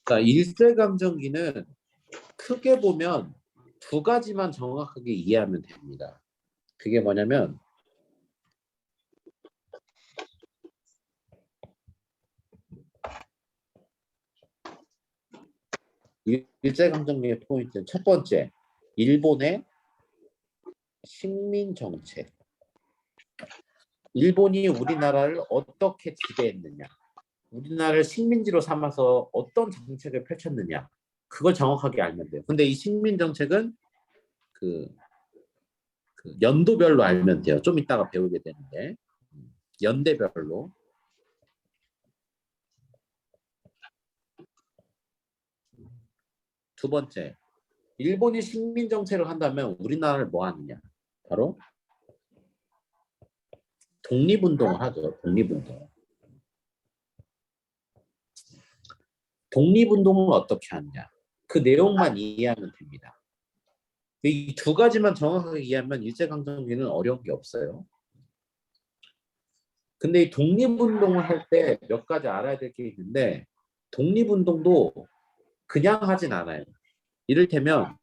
자, 일제강점기는 크게 보면 두 가지만 정확하게 이해하면 됩니다. 그게 뭐냐면 일제강점기의 포인트는 첫 번째, 일본의 식민정책. 일본이 우리나라를 어떻게 지배했느냐, 우리나라를 식민지로 삼아서 어떤 정책을 펼쳤느냐, 그걸 정확하게 알면 돼요. 근데 이 식민정책은 그 연도별로 알면 돼요. 좀 이따가 배우게 되는데 연대별로. 두 번째, 일본이 식민정책을 한다면 우리나라를 뭐 하느냐, 바로 독립운동을 하죠. 독립운동. 독립운동을 어떻게 하느냐, 그 내용만 이해하면 됩니다. 이 두 가지만 정확하게 이해하면 일제강점기는 어려운 게 없어요. 근데 이 독립운동을 할 때 몇 가지 알아야 될 게 있는데, 독립운동도 그냥 하진 않아요. 이를테면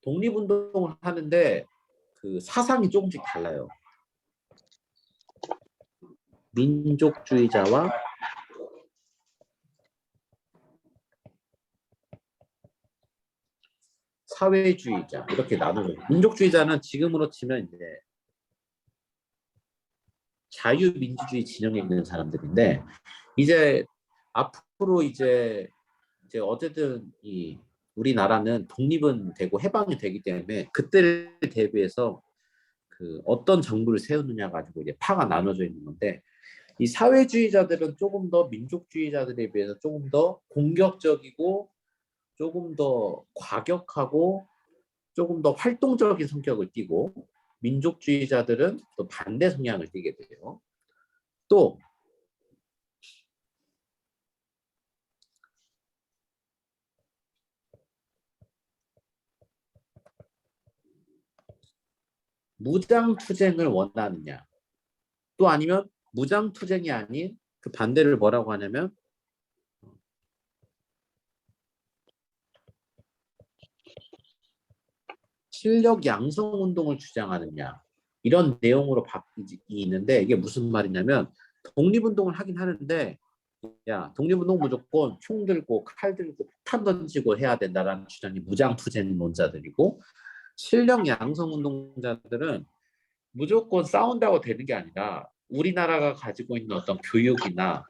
독립운동을 하는데 그 사상이 조금씩 달라요. 민족주의자와 사회주의자 이렇게 나누죠. 민족주의자는 지금으로 치면 이제 자유민주주의 진영에 있는 사람들인데, 이제 앞으로 이제 어쨌든 이 우리나라는 독립은 되고 해방이 되기 때문에 그때를 대비해서 그 어떤 정부를 세우느냐 가지고 이제 파가 나눠져 있는 건데, 이 사회주의자들은 조금 더 민족주의자들에 비해서 조금 더 공격적이고 조금 더 과격하고 조금 더 활동적인 성격을 띠고, 민족주의자들은 또 반대 성향을 띠게 돼요. 또 무장투쟁을 원하느냐, 또 아니면 무장투쟁이 아닌 그 반대를 뭐라고 하냐면 실력 양성 운동을 주장하느냐, 이런 내용으로 바뀌는데, 이게 무슨 말이냐면 독립운동을 하긴 하는데, 야, 독립운동 무조건 총 들고 칼 들고 폭탄 던지고 해야 된다라는 주장이 무장투쟁론자들이고, 실력 양성 운동자들은 무조건 싸운다고 되는 게 아니라 우리나라가 가지고 있는 어떤 교육이나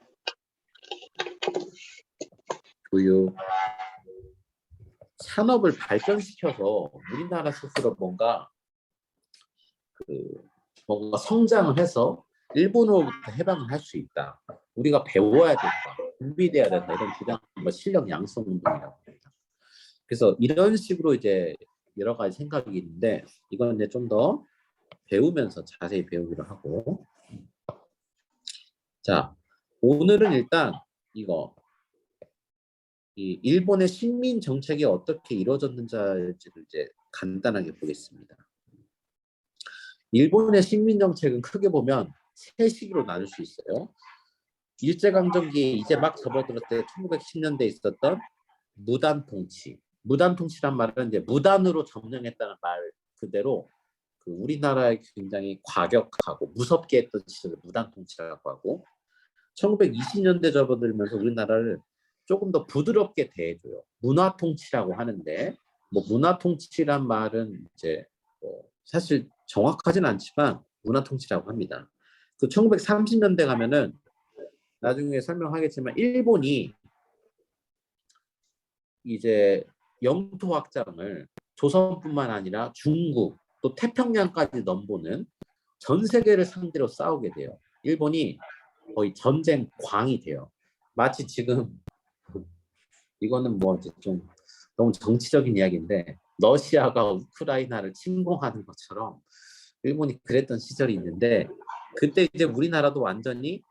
교육, 산업을 발전시켜서 우리나라 스스로 뭔가 성장을 해서 일본으로부터 해방을 할 수 있다. 우리가 배워야 된다. 준비돼야 된다. 이런 주장, 실력 양성 운동이라고 합니다. 그래서 이런 식으로 이제 여러 가지 생각이 있는데, 이건 이제 좀 더 배우면서 자세히 배우기로 하고. 자, 오늘은 일단 이거 이 일본의 식민 정책이 어떻게 이루어졌는지를 이제 간단하게 보겠습니다. 일본의 식민 정책은 크게 보면 세 시기로 나눌 수 있어요. 일제강점기에 이제 막 접어들었을 때 1910년대에 있었던 무단 통치. 무단 통치란 말은 이제 무단으로 점령했다는 말 그대로 그 우리나라에 굉장히 과격하고 무섭게 했던 시절을 무단 통치라고 하고, 1920년대 접어들면서 우리나라를 조금 더 부드럽게 대해줘요. 문화 통치라고 하는데, 뭐 문화 통치란 말은 이제 사실 정확하진 않지만 문화 통치라고 합니다. 그 1930년대 가면은 나중에 설명하겠지만 일본이 이제 영토 확장을 조선뿐만 아니라 중국 또 태평양까지 넘보는 전 세계를 상대로 싸우게 돼요. 일본이 거의 전쟁 광이 돼요. 마치 지금 이거는 뭐 좀 너무 정치적인 이야기인데, 러시아가 우크라이나를 침공하는 것처럼 일본이 그랬던 시절이 있는데, 그때 이제 우리나라도 완전히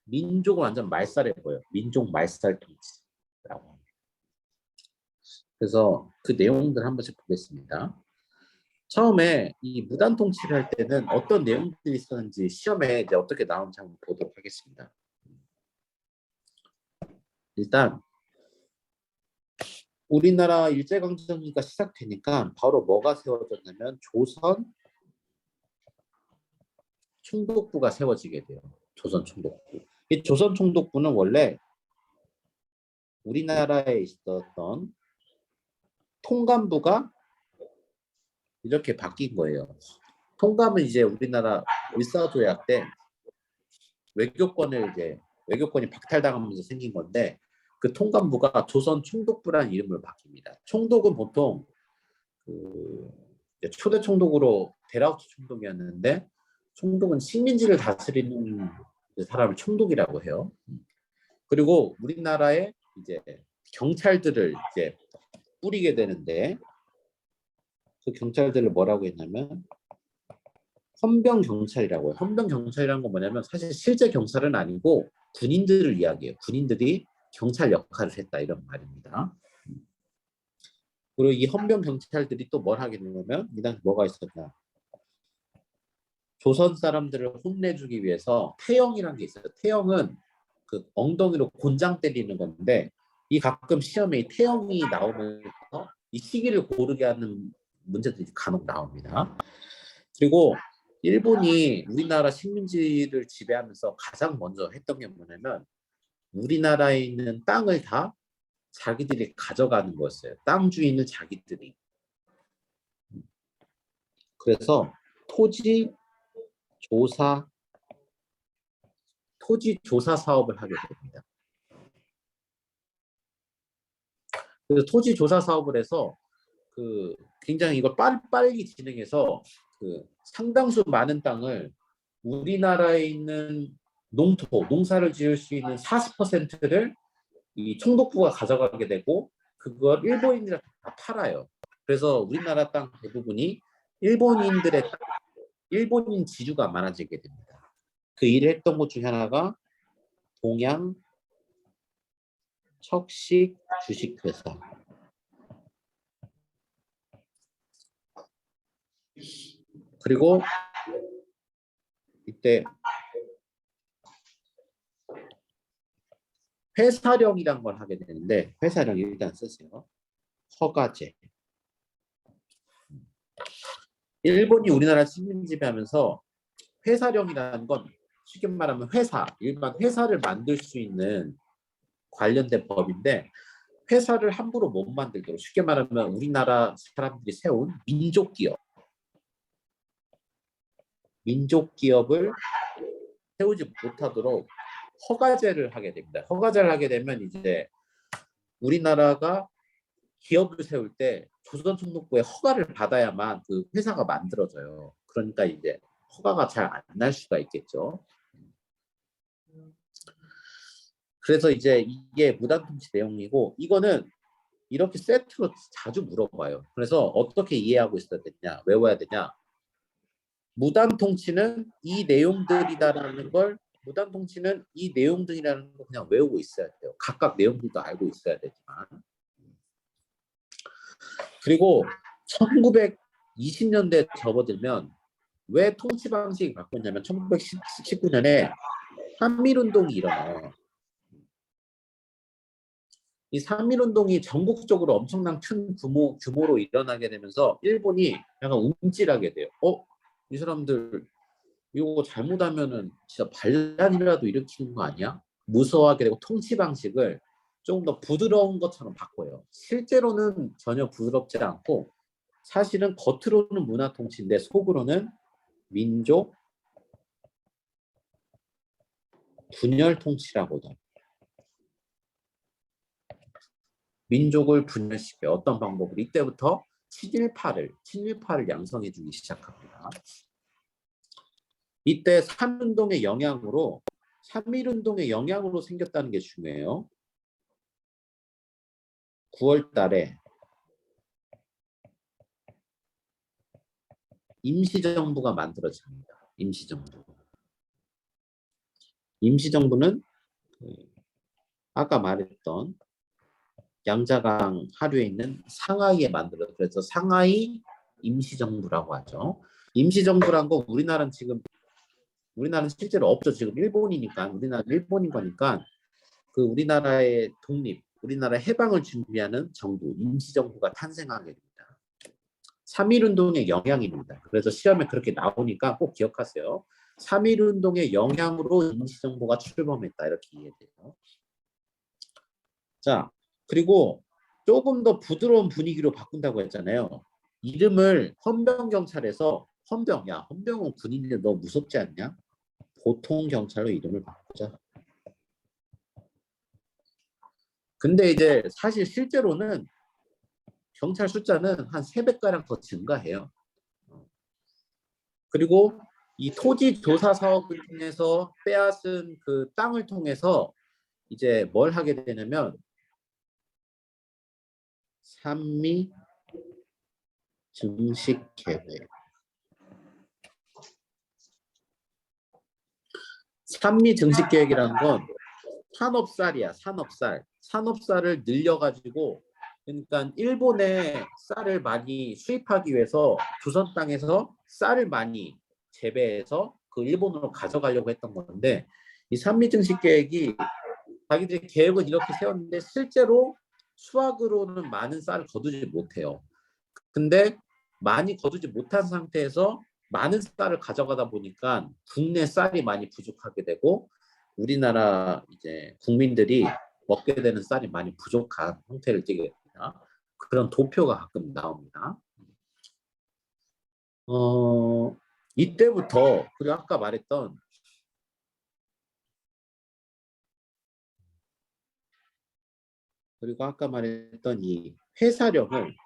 민족을 완전 말살해버려요. 민족 말살 통치라고. 그래서 그 내용들 한 번씩 보겠습니다. 처음에 이 무단 통치를 할 때는 어떤 내용들이 있었는지 시험에 이제 어떻게 나오는지 한번 보도록 하겠습니다. 일단 우리나라 일제강점기가 시작되니까 바로 뭐가 세워졌냐면 조선 총독부가 세워지게 돼요. 조선 총독부. 이 조선 총독부는 원래 우리나라에 있었던 통감부가 이렇게 바뀐 거예요. 통감은 이제 우리나라 일사조약 때 외교권이 박탈당하면서 생긴 건데 그 통감부가 조선 총독부라는 이름으로 바뀝니다. 총독은 보통 그 초대 총독으로 데라우트 총독이었는데 총독은 식민지를 다스리는 사람을 총독이라고 해요. 그리고 우리나라에 이제 경찰들을 이제 뿌리게 되는데 그 경찰들을 뭐라고 했냐면 헌병 경찰이라고 해요. 헌병 경찰이라는 건 뭐냐면 사실 실제 경찰은 아니고 군인들을 이야기해요. 군인들이 경찰 역할을 했다 이런 말입니다. 그리고 이 헌병 경찰들이 또 뭘 하게 되냐면 이 당시 뭐가 있었냐. 조선 사람들을 혼내주기 위해서 태형이라는 게 있어요. 태형은 그 엉덩이로 곤장 때리는 건데 이 가끔 시험에 이 태형이 나오면서 이 시기를 고르게 하는 문제들이 간혹 나옵니다. 그리고 일본이 우리나라 식민지를 지배하면서 가장 먼저 했던 게 뭐냐면 우리나라에 있는 땅을 다 자기들이 가져가는 거였어요. 땅 주인은 자기들이. 그래서 토지 조사 사업을 하게 됩니다. 그래서 토지 조사 사업을 해서 그 굉장히 이걸 빨리 진행해서 그 상당수 많은 땅을 우리나라에 있는 농사를 지을 수 있는 40%를 이 총독부가 가져가게 되고 그걸 일본인들한테 다 팔아요. 그래서 우리나라 땅 대부분이 일본인 지주가 많아지게 됩니다. 그 일을 했던 곳 중에 하나가 동양 척식 주식회사. 그리고 이때 회사령이란 걸 하게 되는데 회사령 일단 쓰세요. 허가제. 일본이 우리나라 식민 지배하면서 회사령이라는 건 쉽게 말하면 일반 회사를 만들 수 있는 관련된 법인데 회사를 함부로 못 만들도록 쉽게 말하면 우리나라 사람들이 세운 민족기업을 세우지 못하도록 허가제를 하게 됩니다. 허가제를 하게 되면 이제 우리나라가 기업을 세울 때 조선 총독부의 허가를 받아야만 그 회사가 만들어져요. 그러니까 이제 허가가 잘 안 날 수가 있겠죠. 그래서 이제 이게 무단통치 내용이고 이거는 이렇게 세트로 자주 물어봐요. 그래서 어떻게 이해하고 있어야 되냐, 외워야 되냐. 무단통치는 이 내용들이라는 걸 그냥 외우고 있어야 돼요. 각각 내용들도 알고 있어야 되지만. 그리고 1920년대 접어들면 왜 통치 방식이 바뀌었냐면 1919년에 한밀운동이 일어나요. 이 한밀운동이 전국적으로 엄청난 큰 규모로 일어나게 되면서 일본이 약간 움찔하게 돼요. 이 사람들 이거 잘못하면은 진짜 반란이라도 일으키는 거 아니야? 무서워하게 되고 통치 방식을 조금 더 부드러운 것처럼 바꿔요. 실제로는 전혀 부드럽지 않고 사실은 겉으로는 문화 통치인데 속으로는 민족 분열 통치라고도. 민족을 분열시켜 어떤 방법으로 이때부터 친일파를 양성해주기 시작합니다. 이때 3.1운동의 영향으로 생겼다는 게 중요해요. 9월 달에 임시정부가 만들어집니다. 임시정부는 아까 말했던 양자강 하류에 있는 상하이에 그래서 상하이 임시정부라고 하죠. 임시정부란 거 우리나라는 실제로 없죠. 지금 일본이니까 우리나라 일본인 거니까 그 우리나라의 독립, 우리나라 해방을 준비하는 정부, 임시정부가 탄생하게 됩니다. 3.1운동의 영향입니다. 그래서 시험에 그렇게 나오니까 꼭 기억하세요. 3.1운동의 영향으로 임시정부가 출범했다. 이렇게 이해돼요. 자, 그리고 조금 더 부드러운 분위기로 바꾼다고 했잖아요. 이름을 헌병경찰에서 헌병, 야, 헌병은 군인인데 너무 무섭지 않냐? 보통경찰로 이름을 바꾸자. 근데 이제 사실 실제로는 경찰 숫자는 한 3배가량 더 증가해요. 그리고 이 토지 조사 사업을 통해서 빼앗은 그 땅을 통해서 이제 뭘 하게 되냐면 산미 증식 계획. 산미 증식 계획이라는 건 산업쌀이야, 산업쌀. 산업쌀을 늘려가지고, 그러니까 일본에 쌀을 많이 수입하기 위해서 조선 땅에서 쌀을 많이 재배해서 그 일본으로 가져가려고 했던 건데, 이 산미 증식 계획이 자기들의 계획은 이렇게 세웠는데 실제로 수확으로는 많은 쌀을 거두지 못해요. 근데 많이 거두지 못한 상태에서 많은 쌀을 가져가다 보니까 국내 쌀이 많이 부족하게 되고 우리나라 이제 국민들이 먹게 되는 쌀이 많이 부족한 형태를 띠게 됩니다. 그런 도표가 가끔 나옵니다. 이때부터 그리고 아까 말했던 이 회사령을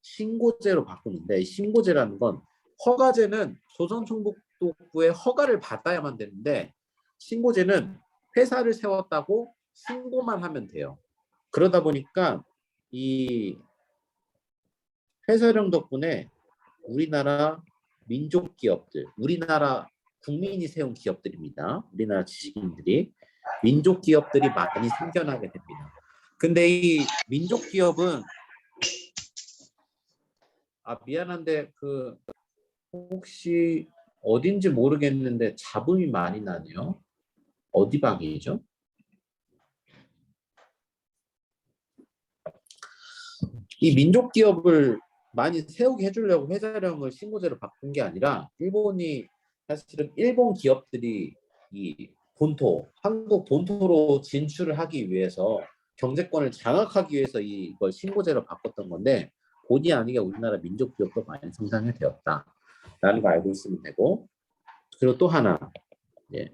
신고제로 바꾸는데, 신고제라는 건 허가제는 조선총독부의 허가를 받아야만 되는데 신고제는 회사를 세웠다고 신고만 하면 돼요. 그러다 보니까 이 회사령 덕분에 우리나라 민족 기업들, 우리나라 국민이 세운 기업들입니다. 우리나라 지식인들이 민족 기업들이 많이 생겨나게 됩니다. 근데 이 민족 기업은 미안한데 그 혹시 어딘지 모르겠는데 잡음이 많이 나네요. 어디 방이죠? 이 민족 기업을 많이 세우게 해주려고 회사령을 신고제로 바꾼 게 아니라 일본이 사실은 일본 기업들이 이 본토, 한국 본토로 진출을 하기 위해서 경제권을 장악하기 위해서 이걸 신고제로 바꿨던 건데 본의 아니게 우리나라 민족 기업도 많이 성장이 되었다라는 거 알고 있으면 되고 그리고 또 하나 예.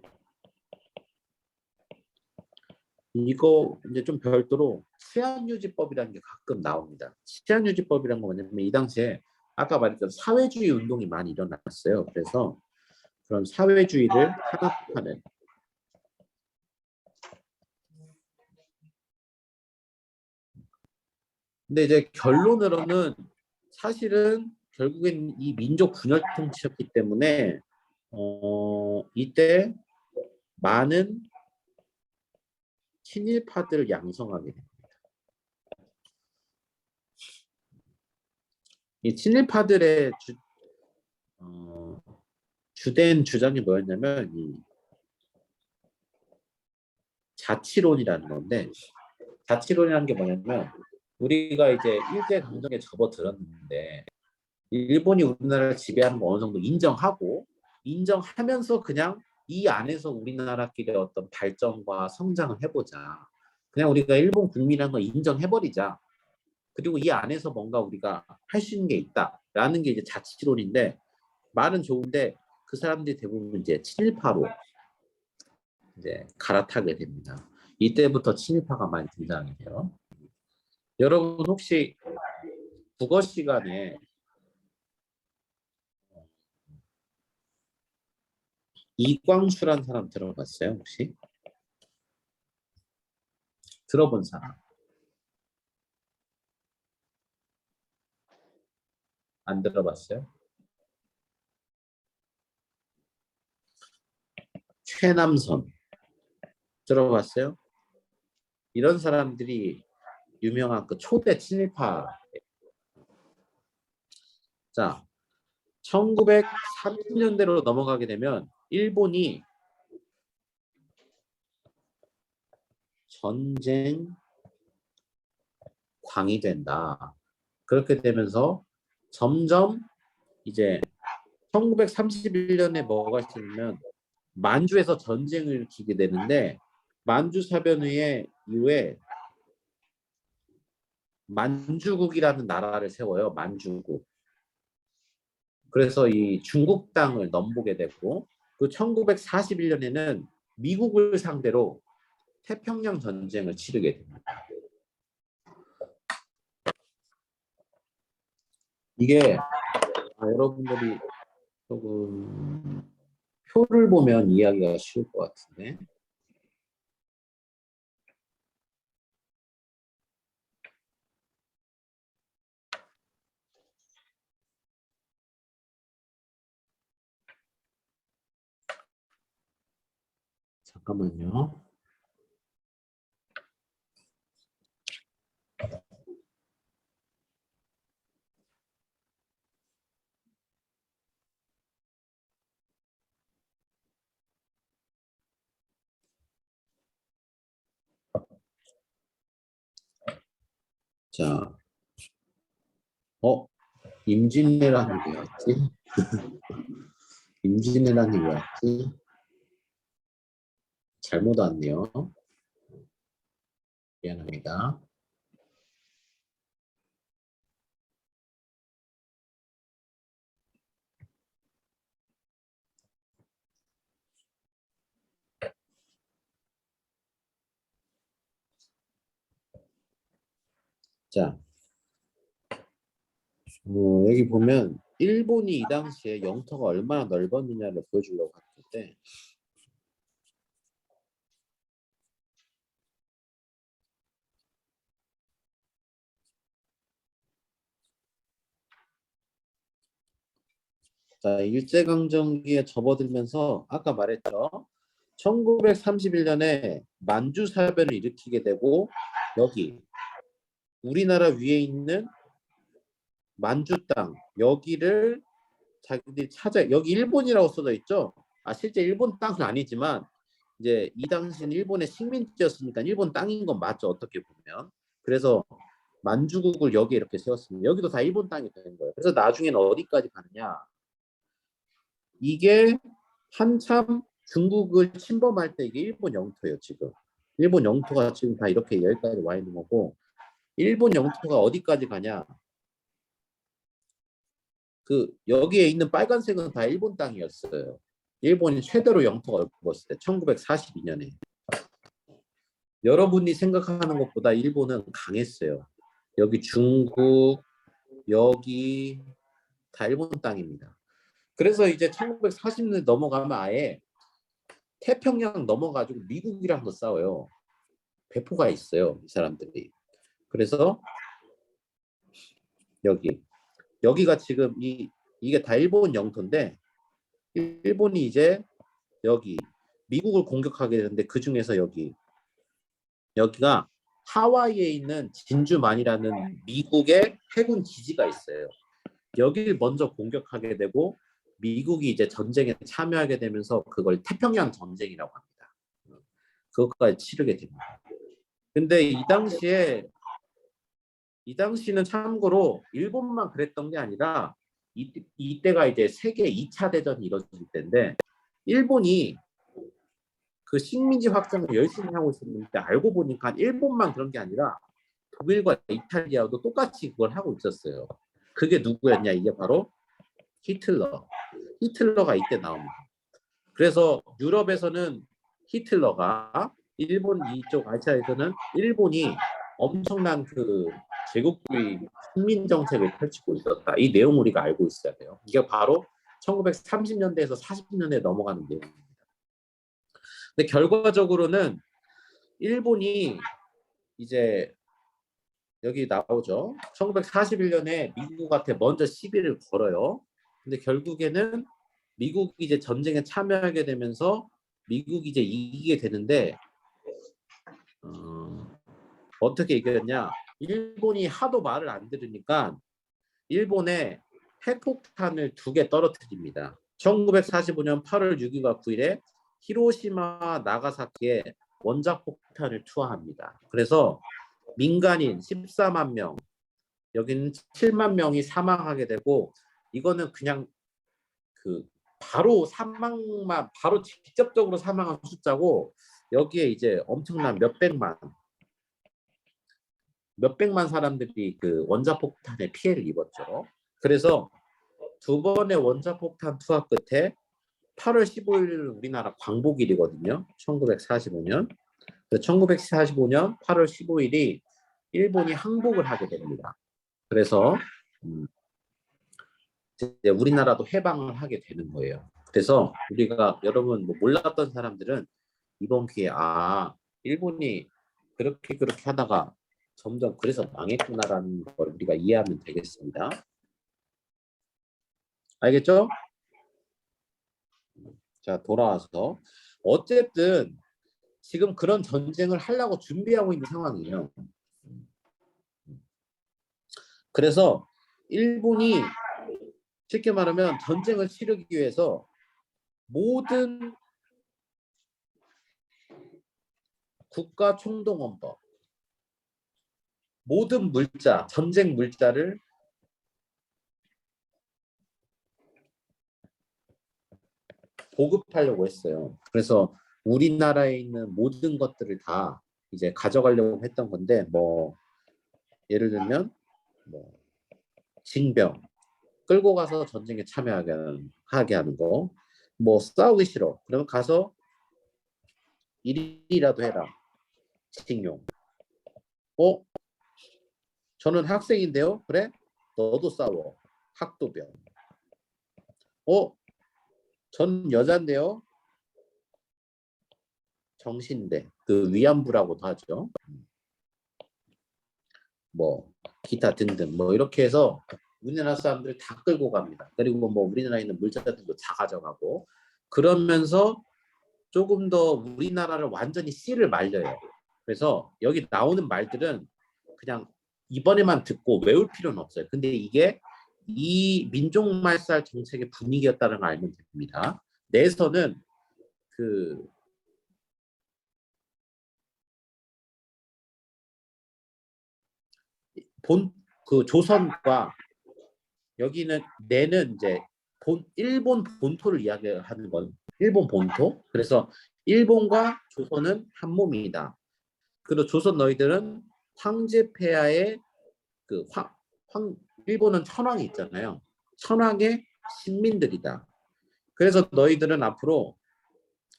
이거 이제 좀 별도로 치안유지법이라는 게 가끔 나옵니다. 치안유지법이라는 건 뭐냐면 이 당시에 아까 말했던 사회주의 운동이 많이 일어났어요. 그래서 그런 사회주의를 탄압하는 근데 이제 결론으로는 사실은 결국엔 이 민족 분열 통치였기 때문에 이때 많은 친일파들을 양성하게 됩니다. 이 친일파들의 주된 주장이 뭐였냐면 이 자치론이라는 건데 자치론이라는 게 뭐냐면 우리가 이제 일제강점기에 접어들었는데 일본이 우리나라를 지배하는 거 어느 정도 인정하면서 그냥 이 안에서 우리나라끼리 어떤 발전과 성장을 해보자. 그냥 우리가 일본 국민이라는 걸 인정해버리자. 그리고 이 안에서 뭔가 우리가 할 수 있는 게 있다라는 게 이제 자치론인데 말은 좋은데 그 사람들이 대부분 이제 친일파로 이제 갈아타게 됩니다. 이때부터 친일파가 많이 등장하게 돼요. 여러분 혹시 국어 시간에 이광수란 사람 들어봤어요? 혹시? 들어본 사람? 안 들어봤어요? 최남선 들어봤어요? 이런 사람들이 유명한 그 초대 친일파. 자, 1930년대로 넘어가게 되면 일본이 전쟁 광이 된다. 그렇게 되면서 점점 이제 1931년에 뭐가 있으면 만주에서 전쟁을 일으키게 되는데 만주 사변의 이후에 만주국이라는 나라를 세워요. 만주국. 그래서 이 중국 땅을 넘보게 되고 그 1941년에는 미국을 상대로 태평양 전쟁을 치르게 됩니다. 이게 여러분들이 조금 표를 보면 이해하기가 쉬울 것 같은데 잠깐만요. 자, 임진왜란이 왜였지? 임진왜란이 왜였지? 잘못 왔네요. 미안합니다. 자, 여기 보면 일본이 이 당시에 영토가 얼마나 넓었느냐를 보여주려고 하는데 자, 일제강점기에 접어들면서 아까 말했죠. 1931년에 만주사변을 일으키게 되고 여기 우리나라 위에 있는 만주 땅 여기를 자기들이 찾아 여기 일본이라고 써져 있죠. 실제 일본 땅은 아니지만 이제 이 당시는 일본의 식민지였으니까 일본 땅인 건 맞죠. 어떻게 보면. 그래서 만주국을 여기에 이렇게 세웠습니다. 여기도 다 일본 땅이 되는 거예요. 그래서 나중에는 어디까지 가느냐. 이게 한참 중국을 침범할 때 이게 일본 영토예요. 지금. 일본 영토가 지금 다 이렇게 여기까지 와 있는 거고 일본 영토가 어디까지 가냐. 그 여기에 있는 빨간색은 다 일본 땅이었어요. 일본이 최대로 영토가 넓었을 때 1942년에. 여러분이 생각하는 것보다 일본은 강했어요. 여기 중국, 여기 다 일본 땅입니다. 그래서 이제 1940년 넘어가면 아예 태평양 넘어가지고 미국이랑도 싸워요. 배포가 있어요, 이 사람들이. 그래서 여기가 지금 이게 다 일본 영토인데 일본이 이제 여기 미국을 공격하게 되는데 그 중에서 여기가 하와이에 있는 진주만이라는 미국의 해군 기지가 있어요. 여기를 먼저 공격하게 되고 미국이 이제 전쟁에 참여하게 되면서 그걸 태평양 전쟁이라고 합니다. 그것까지 치르게 됩니다. 근데 이 당시는 참고로 일본만 그랬던 게 아니라 이때가 이제 세계 2차 대전이 이뤄질 때인데 일본이 그 식민지 확장을 열심히 하고 있었는데 알고 보니까 일본만 그런 게 아니라 독일과 이탈리아도 똑같이 그걸 하고 있었어요. 그게 누구였냐? 이게 바로 히틀러. 히틀러가 이때 나옵니다. 그래서 유럽에서는 히틀러가 일본 이쪽 아시아에서는 일본이 엄청난 그 제국주의 식민 정책을 펼치고 있었다. 이 내용 우리가 알고 있어야 돼요. 이게 바로 1930년대에서 40년대에 넘어가는 내용입니다. 근데 결과적으로는 일본이 이제 여기 나오죠. 1941년에 미국한테 먼저 시비를 걸어요. 근데 결국에는 미국이 이제 전쟁에 참여하게 되면서 미국이 이제 이기게 되는데 어떻게 이겼냐? 일본이 하도 말을 안 들으니까 일본의 핵폭탄을 2개 떨어뜨립니다. 1945년 8월 6일과 9일에 히로시마 나가사키에 원자폭탄을 투하합니다. 그래서 민간인 14만 명, 여기는 7만 명이 사망하게 되고, 이거는 그냥 바로 사망만, 바로 직접적으로 사망한 숫자고, 여기에 이제 엄청난 몇백만 사람들이 그 원자폭탄에 피해를 입었죠. 그래서 2번의 원자폭탄 투하 끝에 8월 15일은 우리나라 광복일이거든요. 1945년. 1945년 8월 15일이 일본이 항복을 하게 됩니다. 그래서 이제 우리나라도 해방을 하게 되는 거예요. 그래서 우리가 여러분 뭐 몰랐던 사람들은 이번 기회에 일본이 그렇게 하다가 점점 그래서 망했구나라는 걸 우리가 이해하면 되겠습니다. 알겠죠? 자, 돌아와서 어쨌든 지금 그런 전쟁을 하려고 준비하고 있는 상황이에요. 그래서 일본이 쉽게 말하면 전쟁을 치르기 위해서 모든 국가총동원법, 모든 물자, 전쟁 물자를 보급하려고 했어요. 그래서 우리나라에 있는 모든 것들을 다 이제 가져가려고 했던 건데, 뭐 예를 들면 뭐 징병 끌고 가서 전쟁에 참여하게 하는 거, 뭐 싸우기 싫어 그러면 가서 일이라도 해라, 징용. 저는 학생인데요, 그래 너도 싸워, 학도병. 전 여잔데요, 정신대, 그 위안부라고도 하죠. 뭐 기타 등등 뭐 이렇게 해서 우리나라 사람들을 다 끌고 갑니다. 그리고 뭐 우리나라에 있는 물자들도 다 가져가고, 그러면서 조금 더 우리나라를 완전히 씨를 말려요. 그래서 여기 나오는 말들은 그냥 이번에만 듣고 외울 필요는 없어요. 근데 이게 이 민족말살 정책의 분위기였다는 걸 알면 됩니다. 내에서는 조선과 여기는 내는 이제 일본 본토를 이야기하는 건 일본 본토. 그래서 일본과 조선은 한 몸이다. 그리고 조선 너희들은 황제 폐하의 일본은 천황이 있잖아요. 천황의 신민들이다. 그래서 너희들은 앞으로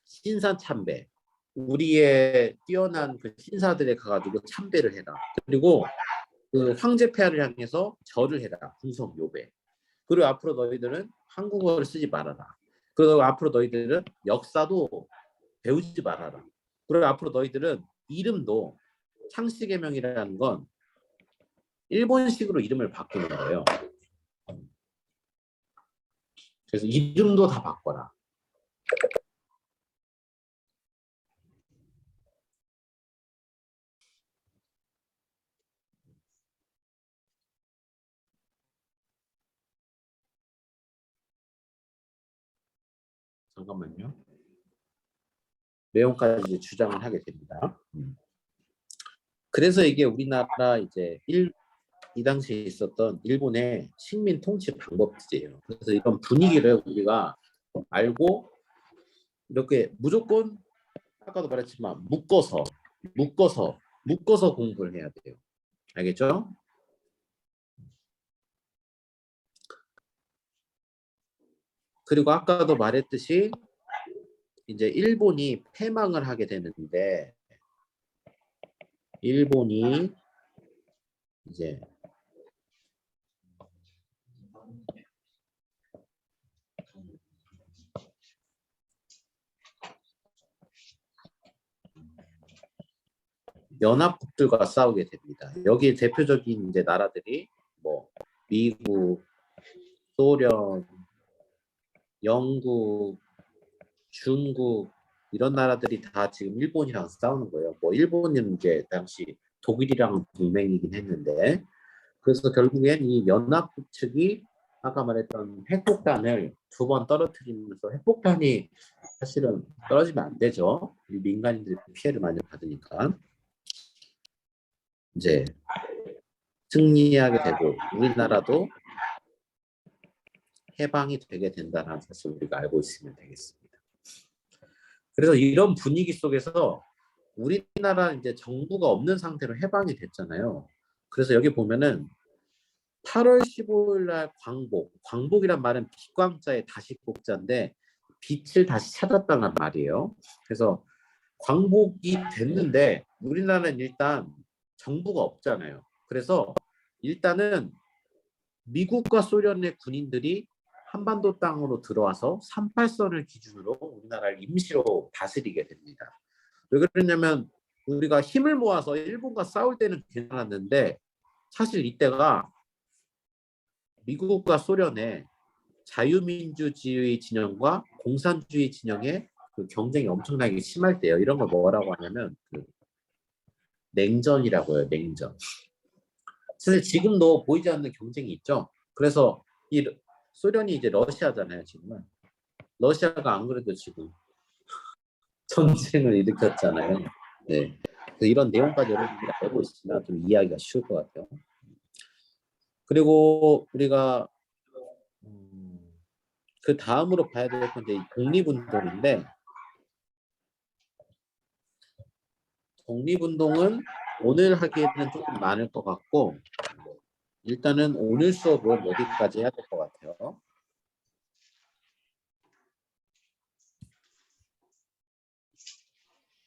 신사 참배, 우리의 뛰어난 그 신사들에 가가지고 참배를 해라. 그리고 그 황제 폐하를 향해서 절을 해라. 궁성 요배. 그리고 앞으로 너희들은 한국어를 쓰지 말아라. 그리고 앞으로 너희들은 역사도 배우지 말아라. 그리고 앞으로 너희들은 이름도 창씨개명이라는 건 일본식으로 이름을 바꾸는 거예요. 그래서 이름도 다 바꿔라. 잠깐만요. 내용까지 주장을 하게 됩니다. 그래서 이게 우리나라 이제 이 당시에 있었던 일본의 식민 통치 방법이에요. 그래서 이런 분위기를 우리가 알고 이렇게 무조건 아까도 말했지만 묶어서 공부를 해야 돼요. 알겠죠? 그리고 아까도 말했듯이 이제 일본이 패망을 하게 되는데, 일본이 이제 연합국들과 싸우게 됩니다. 여기 대표적인 이제 나라들이 뭐 미국, 소련, 영국, 중국 이런 나라들이 다 지금 일본이랑 싸우는 거예요. 뭐 일본은 이제 당시 독일이랑 동맹이긴 했는데, 그래서 결국엔 이 연합국 측이 아까 말했던 핵폭탄을 2번 떨어뜨리면서 핵폭탄이 사실은 떨어지면 안 되죠. 민간인들이 피해를 많이 받으니까 이제 승리하게 되고 우리나라도 해방이 되게 된다는 사실 우리가 알고 있으면 되겠습니다. 그래서 이런 분위기 속에서 우리나라 이제 정부가 없는 상태로 해방이 됐잖아요. 그래서 여기 보면은 8월 15일 날 광복이란 말은 빛광자의 다시곡자인데 빛을 다시 찾았다는 말이에요. 그래서 광복이 됐는데 우리나라는 일단 정부가 없잖아요. 그래서 일단은 미국과 소련의 군인들이 한반도 땅으로 들어와서 38선을 기준으로 우리나라를 임시로 다스리게 됩니다. 왜 그러냐면 우리가 힘을 모아서 일본과 싸울 때는 괜찮았는데 사실 이때가 미국과 소련의 자유민주주의 진영과 공산주의 진영의 그 경쟁이 엄청나게 심할 때요. 이런 걸 뭐라고 하냐면 그 냉전이라고 해요. 냉전. 사실 지금도 보이지 않는 경쟁이 있죠. 그래서 이 소련이 이제 러시아잖아요. 지금은 러시아가 안 그래도 지금 전쟁을 일으켰잖아요. 네. 이런 내용까지 여러분들이 알고 있으면 좀 이해하기가 쉬울 것 같아요. 그리고 우리가 그 다음으로 봐야 될 건데 독립운동인데 독립운동은 오늘 하기에는 조금 많을 것 같고 일단은 오늘 수업은 여기까지 해야 될 것 같아요.